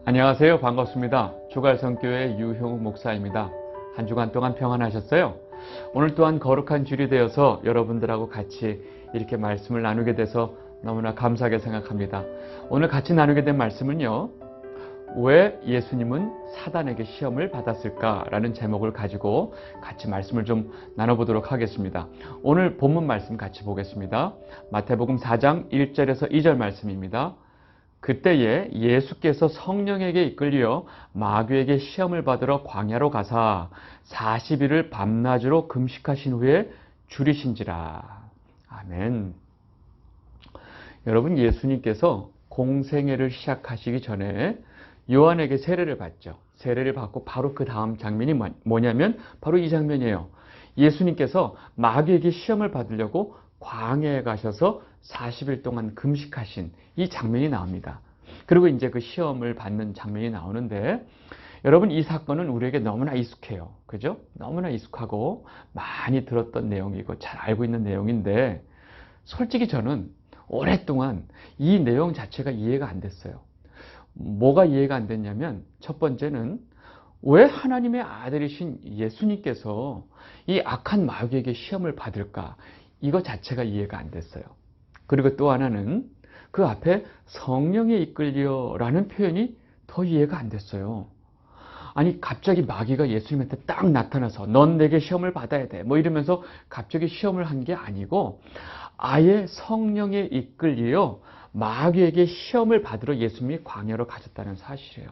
안녕하세요. 반갑습니다. 주갈성교회 유형욱 목사입니다. 한 주간 동안 평안하셨어요? 오늘 또한 거룩한 주일이 되어서 여러분들하고 같이 이렇게 말씀을 나누게 돼서 너무나 감사하게 생각합니다. 오늘 같이 나누게 된 말씀은요, 왜 예수님은 사단에게 시험을 받았을까라는 제목을 가지고 같이 말씀을 좀 나눠보도록 하겠습니다. 오늘 본문 말씀 같이 보겠습니다. 마태복음 4장 1절에서 2절 말씀입니다. 그때에 예수께서 성령에게 이끌려 마귀에게 시험을 받으러 광야로 가사 40일을 밤낮으로 금식하신 후에 줄이신지라. 아멘. 여러분, 예수님께서 공생애를 시작하시기 전에 요한에게 세례를 받죠. 세례를 받고 바로 그 다음 장면이 뭐냐면 바로 이 장면이에요. 예수님께서 마귀에게 시험을 받으려고 광야에 가셔서 40일 동안 금식하신 이 장면이 나옵니다. 그리고 이제 그 시험을 받는 장면이 나오는데, 여러분, 이 사건은 우리에게 너무나 익숙해요. 그죠? 너무나 익숙하고 많이 들었던 내용이고 잘 알고 있는 내용인데, 솔직히 저는 오랫동안 이 내용 자체가 이해가 안 됐어요. 뭐가 이해가 안 됐냐면, 첫 번째는 왜 하나님의 아들이신 예수님께서 이 악한 마귀에게 시험을 받을까? 이거 자체가 이해가 안 됐어요. 그리고 또 하나는 그 앞에 성령에 이끌려라는 표현이 더 이해가 안 됐어요. 아니, 갑자기 마귀가 예수님한테 딱 나타나서 넌 내게 시험을 받아야 돼 뭐 이러면서 갑자기 시험을 한 게 아니고, 아예 성령에 이끌려 마귀에게 시험을 받으러 예수님이 광야로 가셨다는 사실이에요.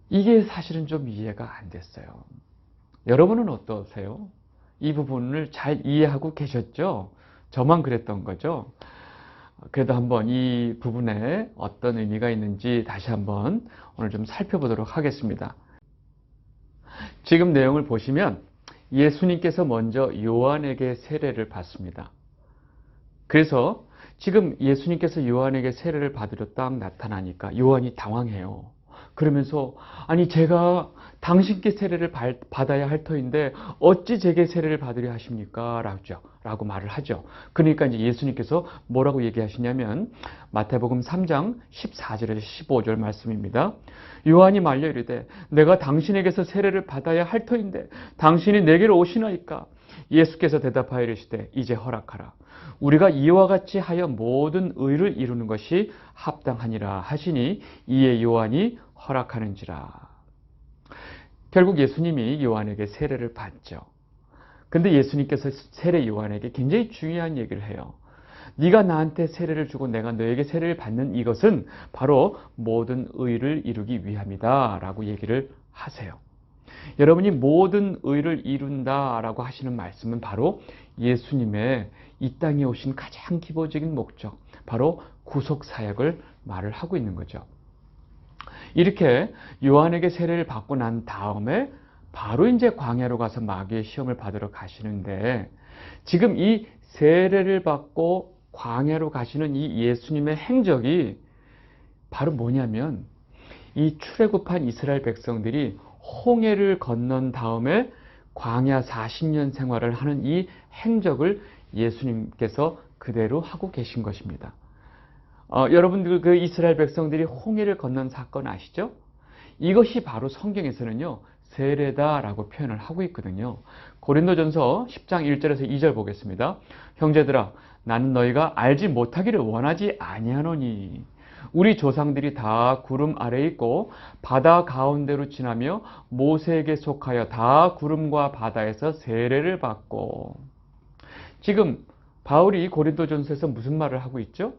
이게 사실은 좀 이해가 안 됐어요. 여러분은 어떠세요? 이 부분을 잘 이해하고 계셨죠? 저만 그랬던 거죠? 그래도 한번 이 부분에 어떤 의미가 있는지 다시 한번 오늘 좀 살펴보도록 하겠습니다. 지금 내용을 보시면 예수님께서 먼저 요한에게 세례를 받습니다. 그래서 지금 예수님께서 요한에게 세례를 받으러 딱 나타나니까 요한이 당황해요. 그러면서 아니, 제가 당신께 세례를 받아야 할 터인데 어찌 제게 세례를 받으려 하십니까? 라고 말을 하죠. 그러니까 이제 예수님께서 뭐라고 얘기하시냐면 마태복음 3장 14절에서 15절 말씀입니다. 요한이 말려 이르되 내가 당신에게서 세례를 받아야 할 터인데 당신이 내게로 오시나이까? 예수께서 대답하여 이르시되 이제 허락하라. 우리가 이와 같이 하여 모든 의를 이루는 것이 합당하니라 하시니 이에 요한이 허락하는지라. 결국 예수님이 요한에게 세례를 받죠. 근데 예수님께서 세례 요한에게 굉장히 중요한 얘기를 해요. 네가 나한테 세례를 주고 내가 너에게 세례를 받는 이것은 바로 모든 의를 이루기 위함이다 라고 얘기를 하세요. 여러분이 모든 의를 이룬다라고 하시는 말씀은 바로 예수님의 이 땅에 오신 가장 기본적인 목적, 바로 구속사역을 말을 하고 있는 거죠. 이렇게 요한에게 세례를 받고 난 다음에 바로 이제 광야로 가서 마귀의 시험을 받으러 가시는데, 지금 이 세례를 받고 광야로 가시는 이 예수님의 행적이 바로 뭐냐면, 이 출애굽한 이스라엘 백성들이 홍해를 건넌 다음에 광야 40년 생활을 하는 이 행적을 예수님께서 그대로 하고 계신 것입니다. 여러분들 그 이스라엘 백성들이 홍해를 건넌 사건 아시죠? 이것이 바로 성경에서는요, 세례다라고 표현을 하고 있거든요. 고린도전서 10장 1절에서 2절 보겠습니다. 형제들아, 나는 너희가 알지 못하기를 원하지 아니하노니 우리 조상들이 다 구름 아래에 있고 바다 가운데로 지나며 모세에게 속하여 다 구름과 바다에서 세례를 받고. 지금 바울이 고린도전서에서 무슨 말을 하고 있죠?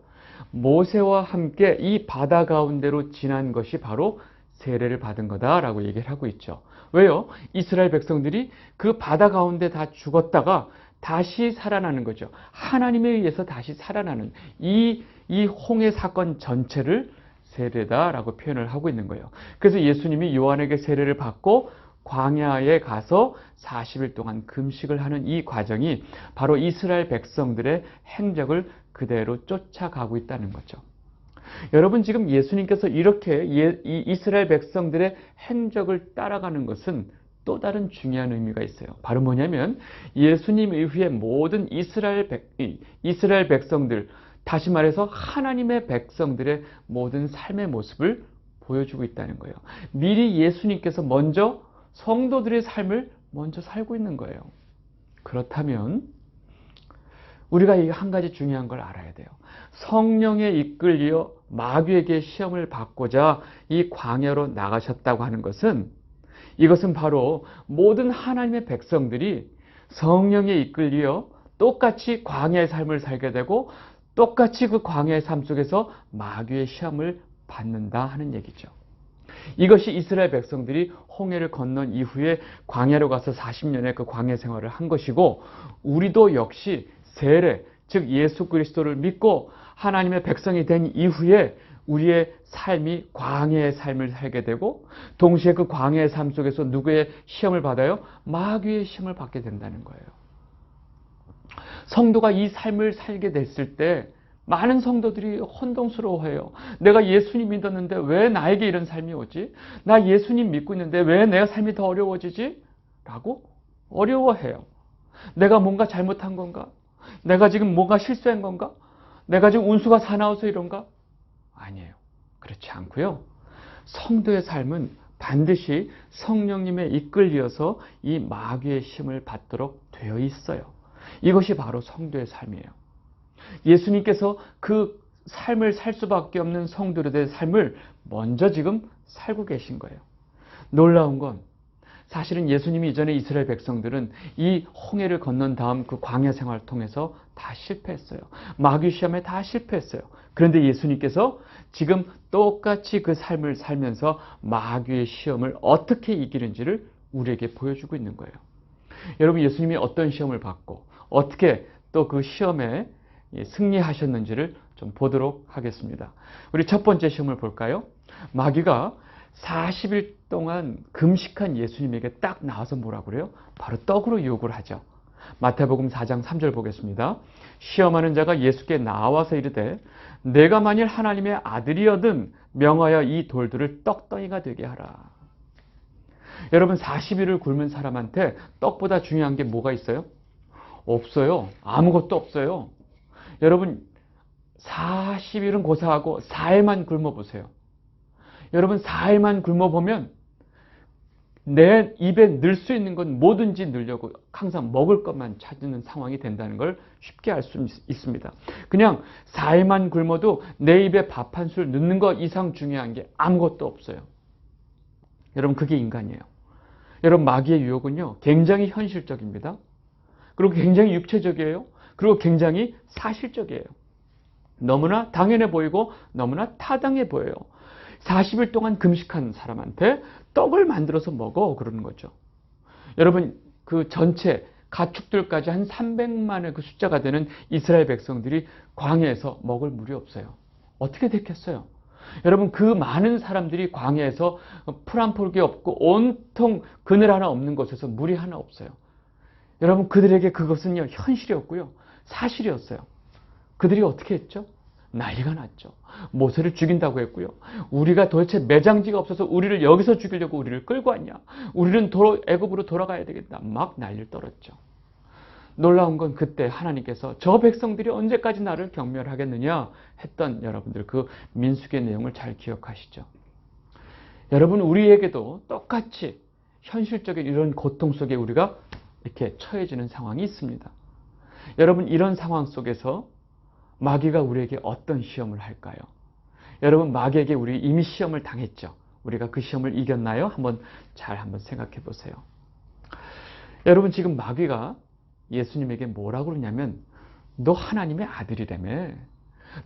모세와 함께 이 바다 가운데로 지난 것이 바로 세례를 받은 거다라고 얘기를 하고 있죠. 왜요? 이스라엘 백성들이 그 바다 가운데 다 죽었다가 다시 살아나는 거죠. 하나님에 의해서 다시 살아나는 이 홍해 사건 전체를 세례다라고 표현을 하고 있는 거예요. 그래서 예수님이 요한에게 세례를 받고 광야에 가서 40일 동안 금식을 하는 이 과정이 바로 이스라엘 백성들의 행적을 그대로 쫓아가고 있다는 거죠. 여러분, 지금 예수님께서 이렇게 이 이스라엘 백성들의 행적을 따라가는 것은 또 다른 중요한 의미가 있어요. 바로 뭐냐면 예수님 이후에 모든 이스라엘 백성들, 다시 말해서 하나님의 백성들의 모든 삶의 모습을 보여주고 있다는 거예요. 미리 예수님께서 먼저 성도들의 삶을 먼저 살고 있는 거예요. 그렇다면 우리가 이 한 가지 중요한 걸 알아야 돼요. 성령에 이끌려 마귀에게 시험을 받고자 이 광야로 나가셨다고 하는 것은, 이것은 바로 모든 하나님의 백성들이 성령에 이끌려 똑같이 광야의 삶을 살게 되고 똑같이 그 광야의 삶 속에서 마귀의 시험을 받는다 하는 얘기죠. 이것이 이스라엘 백성들이 홍해를 건넌 이후에 광야로 가서 40년의 그 광야 생활을 한 것이고, 우리도 역시 세례, 즉 예수 그리스도를 믿고 하나님의 백성이 된 이후에 우리의 삶이 광야의 삶을 살게 되고, 동시에 그 광야의 삶 속에서 누구의 시험을 받아요? 마귀의 시험을 받게 된다는 거예요. 성도가 이 삶을 살게 됐을 때 많은 성도들이 혼동스러워해요. 내가 예수님 믿었는데 왜 나에게 이런 삶이 오지? 나 예수님 믿고 있는데 왜 내가 삶이 더 어려워지지? 라고 어려워해요. 내가 뭔가 잘못한 건가? 내가 지금 뭔가 실수한 건가? 내가 지금 운수가 사나워서 이런가? 아니에요. 그렇지 않고요. 성도의 삶은 반드시 성령님에 이끌려서 이 마귀의 시험을 받도록 되어 있어요. 이것이 바로 성도의 삶이에요. 예수님께서 그 삶을 살 수밖에 없는 성도들의 삶을 먼저 지금 살고 계신 거예요. 놀라운 건 사실은 예수님이 이전에 이스라엘 백성들은 이 홍해를 건넌 다음 그 광야 생활을 통해서 다 실패했어요. 마귀 시험에 다 실패했어요. 그런데 예수님께서 지금 똑같이 그 삶을 살면서 마귀의 시험을 어떻게 이기는지를 우리에게 보여주고 있는 거예요. 여러분, 예수님이 어떤 시험을 받고 어떻게 또 그 시험에 승리하셨는지를 좀 보도록 하겠습니다. 우리 첫 번째 시험을 볼까요? 마귀가 40일 동안 금식한 예수님에게 딱 나와서 뭐라고 그래요? 바로 떡으로 유혹을 하죠. 마태복음 4장 3절 보겠습니다. 시험하는 자가 예수께 나와서 이르되 내가 만일 하나님의 아들이여든 명하여 이 돌들을 떡덩이가 되게 하라. 여러분, 40일을 굶은 사람한테 떡보다 중요한 게 뭐가 있어요? 없어요. 아무것도 없어요. 여러분, 40일은 고사하고 4일만 굶어보세요. 여러분, 4일만 굶어보면 내 입에 넣을 수 있는 건 뭐든지 넣으려고 항상 먹을 것만 찾는 상황이 된다는 걸 쉽게 알 수 있습니다. 그냥 4일만 굶어도 내 입에 밥 한 술 넣는 것 이상 중요한 게 아무것도 없어요. 여러분, 그게 인간이에요. 여러분, 마귀의 유혹은요, 굉장히 현실적입니다. 그리고 굉장히 육체적이에요. 그리고 굉장히 사실적이에요. 너무나 당연해 보이고 너무나 타당해 보여요. 40일 동안 금식한 사람한테 떡을 만들어서 먹어 그러는 거죠. 여러분, 그 전체 가축들까지 한 300만의 그 숫자가 되는 이스라엘 백성들이 광야에서 먹을 물이 없어요. 어떻게 됐겠어요? 여러분, 그 많은 사람들이 광야에서 풀 한 포기 없고 온통 그늘 하나 없는 곳에서 물이 하나 없어요. 여러분, 그들에게 그것은요, 현실이었고요, 사실이었어요. 그들이 어떻게 했죠? 난리가 났죠. 모세를 죽인다고 했고요. 우리가 도대체 매장지가 없어서 우리를 여기서 죽이려고 우리를 끌고 왔냐? 우리는 애굽으로 돌아가야 되겠다. 막 난리를 떨었죠. 놀라운 건 그때 하나님께서 저 백성들이 언제까지 나를 경멸하겠느냐 했던 여러분들 그 민수기의 내용을 잘 기억하시죠? 여러분, 우리에게도 똑같이 현실적인 이런 고통 속에 우리가 이렇게 처해지는 상황이 있습니다. 여러분, 이런 상황 속에서 마귀가 우리에게 어떤 시험을 할까요? 여러분, 마귀에게 우리 이미 시험을 당했죠. 우리가 그 시험을 이겼나요? 한번 생각해 보세요. 여러분, 지금 마귀가 예수님에게 뭐라고 그러냐면 너 하나님의 아들이라며.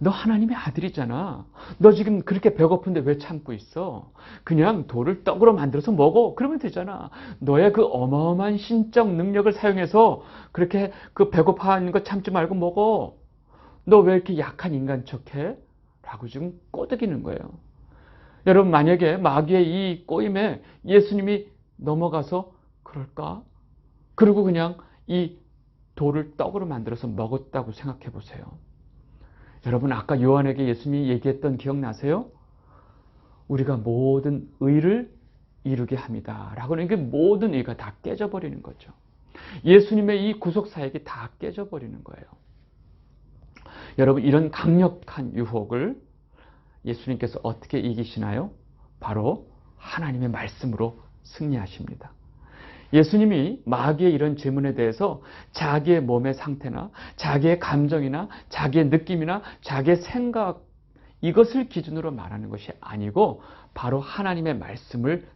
너 하나님의 아들이잖아. 너 지금 그렇게 배고픈데 왜 참고 있어? 그냥 돌을 떡으로 만들어서 먹어. 그러면 되잖아. 너의 그 어마어마한 신적 능력을 사용해서 그렇게 그 배고파하는 거 참지 말고 먹어. 너 왜 이렇게 약한 인간 척해? 라고 지금 꼬드기는 거예요. 여러분, 만약에 마귀의 이 꼬임에 예수님이 넘어가서 그럴까? 그리고 그냥 이 돌을 떡으로 만들어서 먹었다고 생각해 보세요. 여러분, 아까 요한에게 예수님이 얘기했던 기억나세요? 우리가 모든 의를 이루게 합니다. 라고 하는 게 모든 의가 다 깨져버리는 거죠. 예수님의 이 구속사역이 다 깨져버리는 거예요. 여러분, 이런 강력한 유혹을 예수님께서 어떻게 이기시나요? 바로 하나님의 말씀으로 승리하십니다. 예수님이 마귀의 이런 질문에 대해서 자기의 몸의 상태나 자기의 감정이나 자기의 느낌이나 자기의 생각, 이것을 기준으로 말하는 것이 아니고 바로 하나님의 말씀을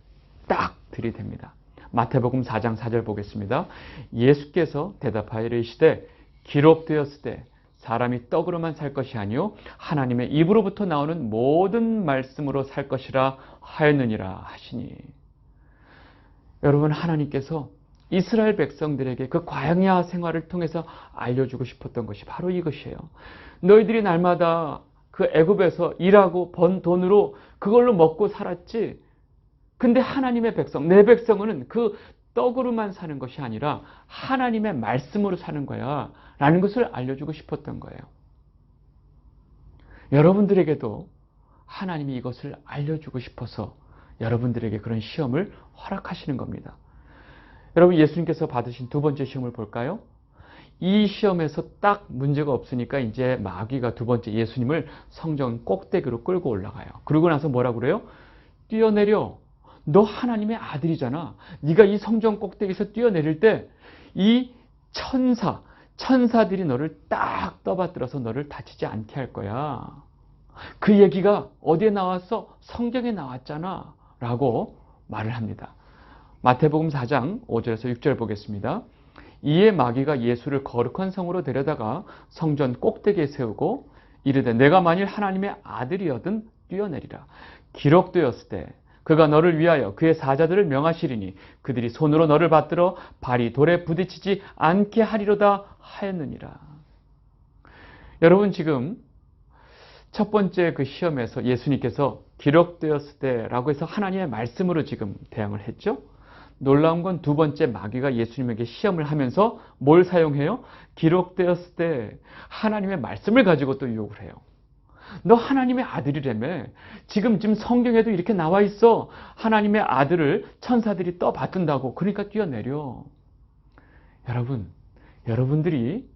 딱 들이댑니다. 마태복음 4장 4절 보겠습니다. 예수께서 대답하여 이르시되 기록되었을 때 사람이 떡으로만 살 것이 아니요 하나님의 입으로부터 나오는 모든 말씀으로 살 것이라 하였느니라 하시니. 여러분, 하나님께서 이스라엘 백성들에게 그 광야 생활을 통해서 알려주고 싶었던 것이 바로 이것이에요. 너희들이 날마다 그 애굽에서 일하고 번 돈으로 그걸로 먹고 살았지. 근데 하나님의 백성, 내 백성은 그 떡으로만 사는 것이 아니라 하나님의 말씀으로 사는 거야 라는 것을 알려주고 싶었던 거예요. 여러분들에게도 하나님이 이것을 알려주고 싶어서 여러분들에게 그런 시험을 허락하시는 겁니다. 여러분, 예수님께서 받으신 두 번째 시험을 볼까요? 이 시험에서 딱 문제가 없으니까 이제 마귀가 두 번째 예수님을 성전 꼭대기로 끌고 올라가요. 그러고 나서 뭐라고 그래요? 뛰어내려. 너 하나님의 아들이잖아. 네가 이 성전 꼭대기에서 뛰어내릴 때 이 천사들이 너를 딱 떠받들어서 너를 다치지 않게 할 거야. 그 얘기가 어디에 나왔어? 성경에 나왔잖아 라고 말을 합니다. 마태복음 4장 5절에서 6절 보겠습니다. 이에 마귀가 예수를 거룩한 성으로 데려다가 성전 꼭대기에 세우고 이르되 내가 만일 하나님의 아들이여든 뛰어내리라. 기록되었을 때 그가 너를 위하여 그의 사자들을 명하시리니 그들이 손으로 너를 받들어 발이 돌에 부딪히지 않게 하리로다 하였느니라. 여러분, 지금 첫 번째 그 시험에서 예수님께서 기록되었을 때라고 해서 하나님의 말씀으로 지금 대항을 했죠. 놀라운 건 두 번째 마귀가 예수님에게 시험을 하면서 뭘 사용해요? 기록되었을 때 하나님의 말씀을 가지고 또 유혹을 해요. 너 하나님의 아들이라며. 지금 성경에도 이렇게 나와 있어. 하나님의 아들을 천사들이 떠받든다고. 그러니까 뛰어내려. 여러분들이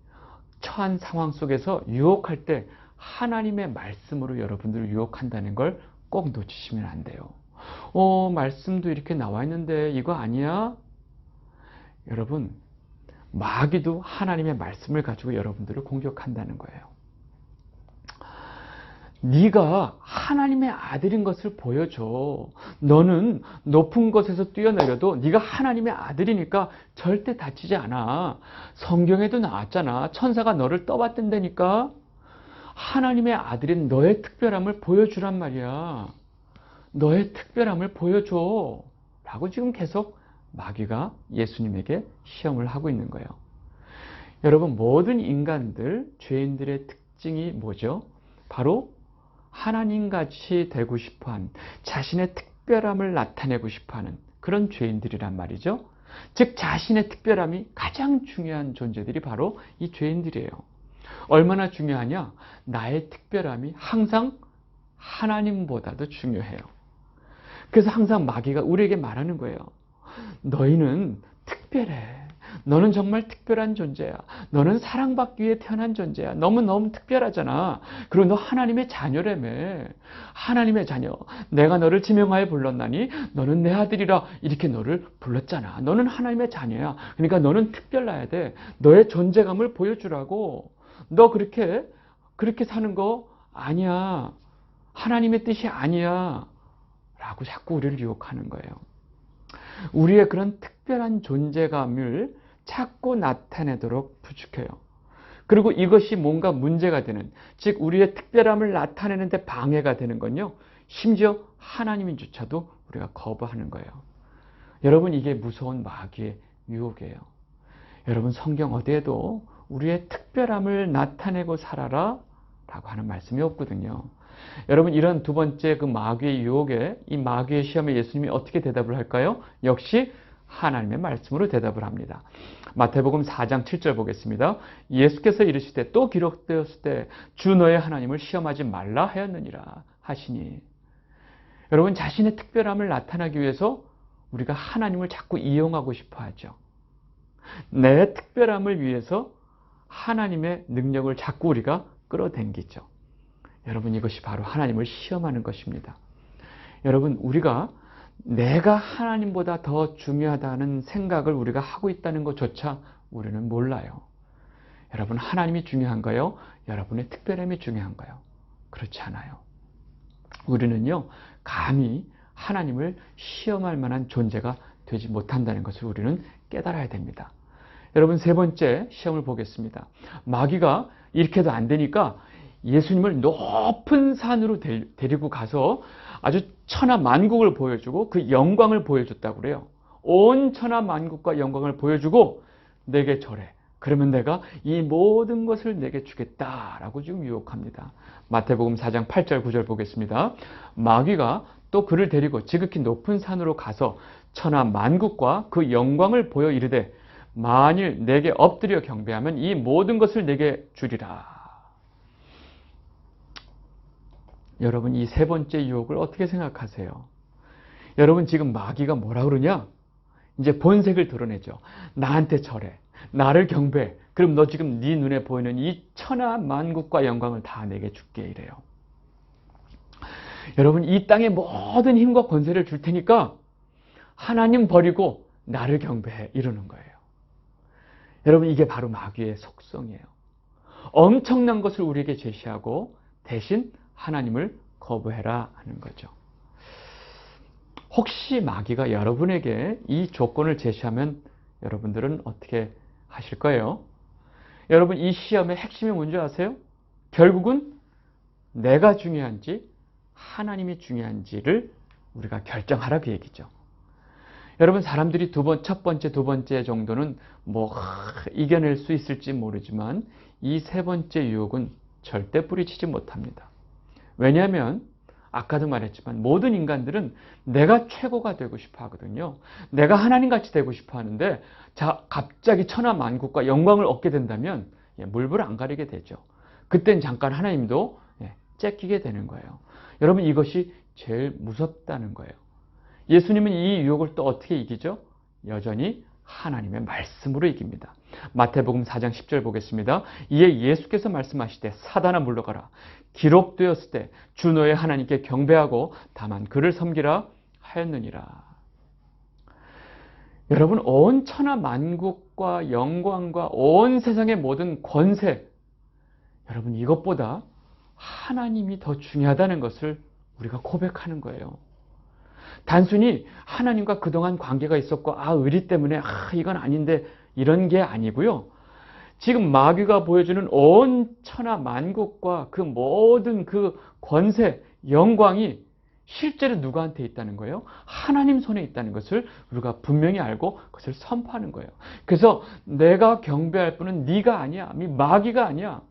처한 상황 속에서 유혹할 때 하나님의 말씀으로 여러분들을 유혹한다는 걸 꼭 놓치시면 안 돼요. 말씀도 이렇게 나와 있는데 이거 아니야? 여러분, 마귀도 하나님의 말씀을 가지고 여러분들을 공격한다는 거예요. 네가 하나님의 아들인 것을 보여줘. 너는 높은 곳에서 뛰어내려도 네가 하나님의 아들이니까 절대 다치지 않아. 성경에도 나왔잖아. 천사가 너를 떠받든다니까. 하나님의 아들인 너의 특별함을 보여주란 말이야. 너의 특별함을 보여줘 라고 지금 계속 마귀가 예수님에게 시험을 하고 있는 거예요. 여러분, 모든 인간들, 죄인들의 특징이 뭐죠? 바로 하나님같이 되고 싶어하는, 자신의 특별함을 나타내고 싶어하는 그런 죄인들이란 말이죠. 즉 자신의 특별함이 가장 중요한 존재들이 바로 이 죄인들이에요. 얼마나 중요하냐? 나의 특별함이 항상 하나님보다도 중요해요. 그래서 항상 마귀가 우리에게 말하는 거예요. 너희는 특별해. 너는 정말 특별한 존재야. 너는 사랑받기 위해 태어난 존재야. 너무너무 특별하잖아. 그리고 너 하나님의 자녀라며. 하나님의 자녀. 내가 너를 지명하여 불렀나니 너는 내 아들이라 이렇게 너를 불렀잖아. 너는 하나님의 자녀야. 그러니까 너는 특별해야 돼. 너의 존재감을 보여주라고. 너 그렇게 사는 거 아니야. 하나님의 뜻이 아니야. 라고 자꾸 우리를 유혹하는 거예요. 우리의 그런 특별한 존재감을 자꾸 나타내도록 부추겨요. 그리고 이것이 뭔가 문제가 되는, 즉 우리의 특별함을 나타내는데 방해가 되는 건요, 심지어 하나님인조차도 우리가 거부하는 거예요. 여러분, 이게 무서운 마귀의 유혹이에요. 여러분, 성경 어디에도 우리의 특별함을 나타내고 살아라 라고 하는 말씀이 없거든요. 여러분, 이런 두 번째 그 마귀의 유혹에, 이 마귀의 시험에 예수님이 어떻게 대답을 할까요? 역시 하나님의 말씀으로 대답을 합니다. 마태복음 4장 7절 보겠습니다. 예수께서 이르시되 또 기록되었을 때 주 너의 하나님을 시험하지 말라 하였느니라 하시니. 여러분, 자신의 특별함을 나타나기 위해서 우리가 하나님을 자꾸 이용하고 싶어 하죠. 내 특별함을 위해서 하나님의 능력을 자꾸 우리가 끌어당기죠. 여러분, 이것이 바로 하나님을 시험하는 것입니다. 여러분, 우리가 내가 하나님보다 더 중요하다는 생각을 우리가 하고 있다는 것조차 우리는 몰라요. 여러분, 하나님이 중요한가요? 여러분의 특별함이 중요한가요? 그렇지 않아요. 우리는요, 감히 하나님을 시험할 만한 존재가 되지 못한다는 것을 우리는 깨달아야 됩니다. 여러분, 세 번째 시험을 보겠습니다. 마귀가 이렇게 해도 안 되니까 예수님을 높은 산으로 데리고 가서 아주 천하만국을 보여주고 그 영광을 보여줬다고 그래요. 온 천하만국과 영광을 보여주고 내게 절해. 그러면 내가 이 모든 것을 내게 주겠다라고 지금 유혹합니다. 마태복음 4장 8절 9절 보겠습니다. 마귀가 또 그를 데리고 지극히 높은 산으로 가서 천하만국과 그 영광을 보여 이르되 만일 내게 엎드려 경배하면 이 모든 것을 내게 주리라. 여러분, 이 세 번째 유혹을 어떻게 생각하세요? 여러분, 지금 마귀가 뭐라 그러냐? 이제 본색을 드러내죠. 나한테 절해. 나를 경배해. 그럼 너 지금 네 눈에 보이는 이 천하만국과 영광을 다 내게 줄게 이래요. 여러분, 이 땅의 모든 힘과 권세를 줄 테니까 하나님 버리고 나를 경배해 이러는 거예요. 여러분, 이게 바로 마귀의 속성이에요. 엄청난 것을 우리에게 제시하고 대신 하나님을 거부해라 하는 거죠. 혹시 마귀가 여러분에게 이 조건을 제시하면 여러분들은 어떻게 하실 거예요? 여러분, 이 시험의 핵심이 뭔지 아세요? 결국은 내가 중요한지 하나님이 중요한지를 우리가 결정하라 그 얘기죠. 여러분, 사람들이 첫 번째, 두 번째 정도는 이겨낼 수 있을지 모르지만 이 세 번째 유혹은 절대 뿌리치지 못합니다. 왜냐하면 아까도 말했지만 모든 인간들은 내가 최고가 되고 싶어 하거든요. 내가 하나님같이 되고 싶어 하는데 갑자기 천하만국과 영광을 얻게 된다면 물불 안 가리게 되죠. 그땐 잠깐 하나님도 째끼게 되는 거예요. 여러분, 이것이 제일 무섭다는 거예요. 예수님은 이 유혹을 또 어떻게 이기죠? 여전히 하나님의 말씀으로 이깁니다. 마태복음 4장 10절 보겠습니다. 이에 예수께서 말씀하시되 사단아 물러가라. 기록되었을 때 주 너의 하나님께 경배하고 다만 그를 섬기라 하였느니라. 여러분, 온 천하 만국과 영광과 온 세상의 모든 권세, 여러분, 이것보다 하나님이 더 중요하다는 것을 우리가 고백하는 거예요. 단순히 하나님과 그동안 관계가 있었고 의리 때문에 이건 아닌데 이런 게 아니고요. 지금 마귀가 보여주는 온 천하 만국과 그 모든 그 권세, 영광이 실제로 누구한테 있다는 거예요? 하나님 손에 있다는 것을 우리가 분명히 알고 그것을 선포하는 거예요. 그래서 내가 경배할 분은 네가 아니야. 마귀가 아니야.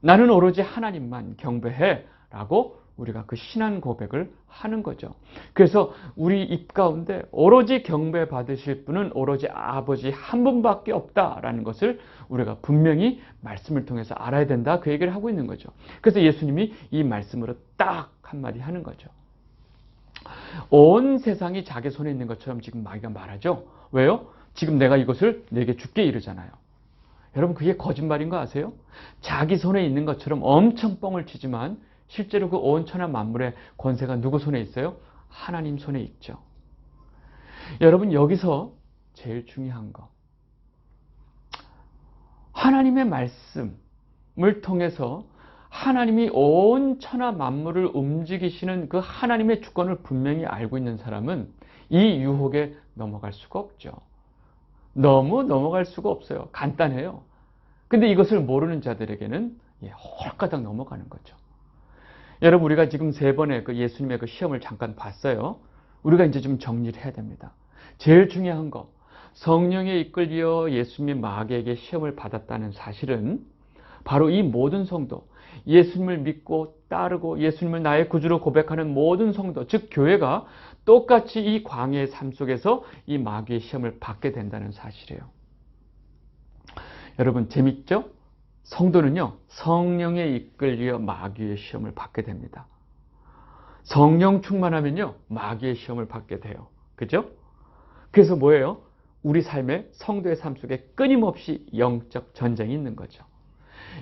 나는 오로지 하나님만 경배해 라고 우리가 그 신앙 고백을 하는 거죠. 그래서 우리 입 가운데 오로지 경배 받으실 분은 오로지 아버지 한 분밖에 없다라는 것을 우리가 분명히 말씀을 통해서 알아야 된다, 그 얘기를 하고 있는 거죠. 그래서 예수님이 이 말씀으로 딱 한마디 하는 거죠. 온 세상이 자기 손에 있는 것처럼 지금 마귀가 말하죠. 왜요? 지금 내가 이것을 내게 줄게 이러잖아요. 여러분, 그게 거짓말인 거 아세요? 자기 손에 있는 것처럼 엄청 뻥을 치지만 실제로 그 온 천하 만물의 권세가 누구 손에 있어요? 하나님 손에 있죠. 여러분, 여기서 제일 중요한 거, 하나님의 말씀을 통해서 하나님이 온 천하 만물을 움직이시는 그 하나님의 주권을 분명히 알고 있는 사람은 이 유혹에 넘어갈 수가 없죠. 너무 넘어갈 수가 없어요. 간단해요. 근데 이것을 모르는 자들에게는 홀가닥 넘어가는 거죠. 여러분, 우리가 지금 세 번의 그 예수님의 그 시험을 잠깐 봤어요. 우리가 이제 좀 정리를 해야 됩니다. 제일 중요한 거, 성령에 이끌려 예수님이 마귀에게 시험을 받았다는 사실은 바로 이 모든 성도, 예수님을 믿고 따르고 예수님을 나의 구주로 고백하는 모든 성도, 즉 교회가 똑같이 이 광야의 삶 속에서 이 마귀의 시험을 받게 된다는 사실이에요. 여러분, 재밌죠? 성도는요, 성령에 이끌려 마귀의 시험을 받게 됩니다. 성령 충만하면요, 마귀의 시험을 받게 돼요. 그죠? 그래서 뭐예요? 우리 삶의 성도의 삶 속에 끊임없이 영적 전쟁이 있는 거죠.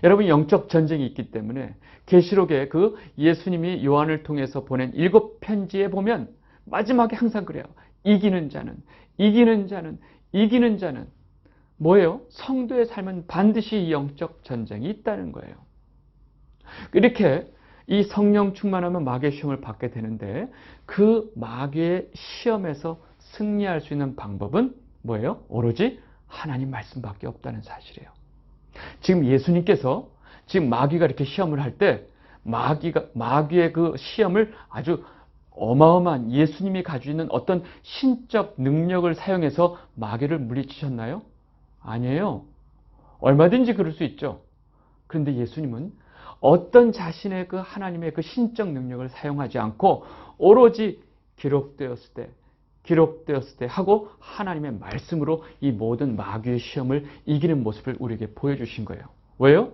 여러분 영적 전쟁이 있기 때문에 계시록에 그 예수님이 요한을 통해서 보낸 7편지에 보면 마지막에 항상 그래요. 이기는 자는, 이기는 자는, 이기는 자는 뭐예요? 성도의 삶은 반드시 영적 전쟁이 있다는 거예요. 이렇게 이 성령 충만하면 마귀의 시험을 받게 되는데 그 마귀의 시험에서 승리할 수 있는 방법은 뭐예요? 오로지 하나님 말씀밖에 없다는 사실이에요. 지금 예수님께서 지금 마귀가 이렇게 시험을 할 때 마귀의 그 시험을 아주 어마어마한 예수님이 가지고 있는 어떤 신적 능력을 사용해서 마귀를 물리치셨나요? 아니에요. 얼마든지 그럴 수 있죠. 그런데 예수님은 어떤 자신의 그 하나님의 그 신적 능력을 사용하지 않고 오로지 기록되었을 때 하고 하나님의 말씀으로 이 모든 마귀의 시험을 이기는 모습을 우리에게 보여주신 거예요. 왜요?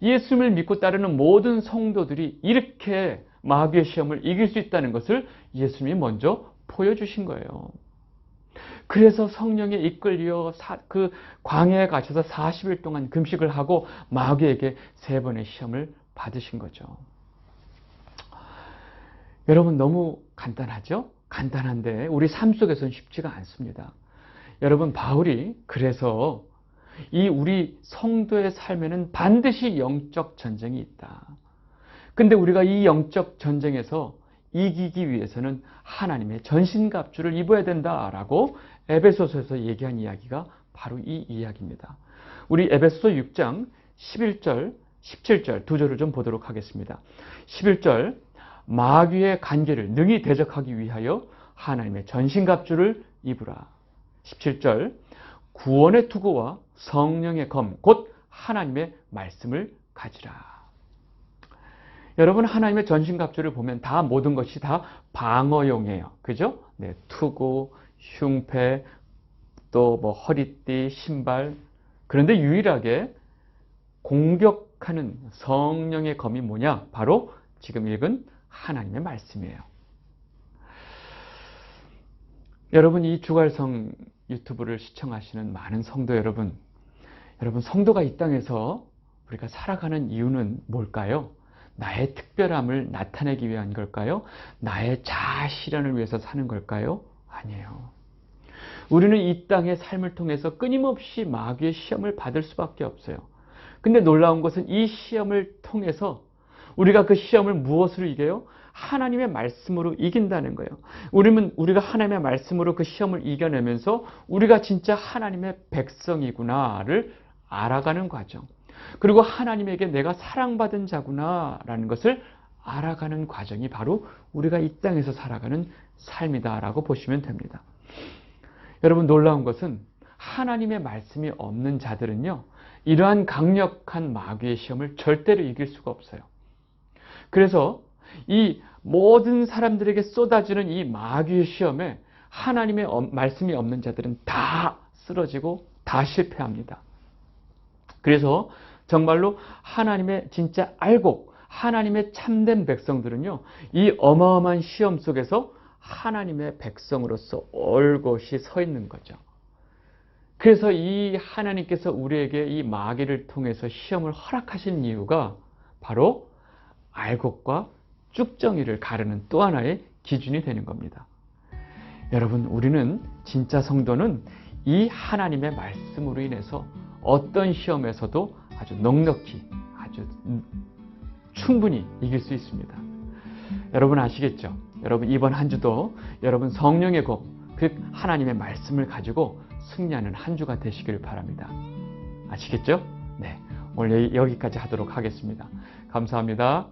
예수님을 믿고 따르는 모든 성도들이 이렇게 마귀의 시험을 이길 수 있다는 것을 예수님이 먼저 보여주신 거예요. 그래서 성령에 이끌려 그 광야에 가셔서 40일 동안 금식을 하고 마귀에게 3번의 시험을 받으신 거죠. 여러분 너무 간단하죠? 간단한데 우리 삶 속에서는 쉽지가 않습니다. 여러분 바울이 그래서 이 우리 성도의 삶에는 반드시 영적 전쟁이 있다. 근데 우리가 이 영적 전쟁에서 이기기 위해서는 하나님의 전신갑주를 입어야 된다라고 에베소서에서 얘기한 이야기가 바로 이 이야기입니다. 우리 에베소서 6장 11절, 17절 두 절을 좀 보도록 하겠습니다. 11절 마귀의 간계를 능히 대적하기 위하여 하나님의 전신갑주를 입으라. 17절 구원의 투구와 성령의 검 곧 하나님의 말씀을 가지라. 여러분 하나님의 전신갑주를 보면 다 모든 것이 다 방어용이에요. 그죠? 네, 투구, 흉패, 또 뭐 허리띠, 신발. 그런데 유일하게 공격하는 성령의 검이 뭐냐? 바로 지금 읽은 하나님의 말씀이에요. 여러분 이 주갈성 유튜브를 시청하시는 많은 성도 여러분 성도가 이 땅에서 우리가 살아가는 이유는 뭘까요? 나의 특별함을 나타내기 위한 걸까요? 나의 자아 실현을 위해서 사는 걸까요? 아니에요. 우리는 이 땅의 삶을 통해서 끊임없이 마귀의 시험을 받을 수밖에 없어요. 근데 놀라운 것은 이 시험을 통해서 우리가 그 시험을 무엇으로 이겨요? 하나님의 말씀으로 이긴다는 거예요. 우리가 하나님의 말씀으로 그 시험을 이겨내면서 우리가 진짜 하나님의 백성이구나를 알아가는 과정. 그리고 하나님에게 내가 사랑받은 자구나라는 것을 알아가는 과정이 바로 우리가 이 땅에서 살아가는 삶이다라고 보시면 됩니다. 여러분 놀라운 것은 하나님의 말씀이 없는 자들은요. 이러한 강력한 마귀의 시험을 절대로 이길 수가 없어요. 그래서 이 모든 사람들에게 쏟아지는 이 마귀의 시험에 하나님의 말씀이 없는 자들은 다 쓰러지고 다 실패합니다. 그래서 정말로 하나님의 진짜 알곡, 하나님의 참된 백성들은요. 이 어마어마한 시험 속에서 하나님의 백성으로서 올곧이 서 있는 거죠. 그래서 이 하나님께서 우리에게 이 마귀를 통해서 시험을 허락하신 이유가 바로 알곡과 쭉정이를 가르는 또 하나의 기준이 되는 겁니다. 여러분 우리는 진짜 성도는 이 하나님의 말씀으로 인해서 어떤 시험에서도 아주 넉넉히 아주 충분히 이길 수 있습니다. 여러분 아시겠죠? 여러분 이번 한 주도 여러분 성령의 검, 그 하나님의 말씀을 가지고 승리하는 한 주가 되시길 바랍니다. 아시겠죠? 네, 오늘 여기까지 하도록 하겠습니다. 감사합니다.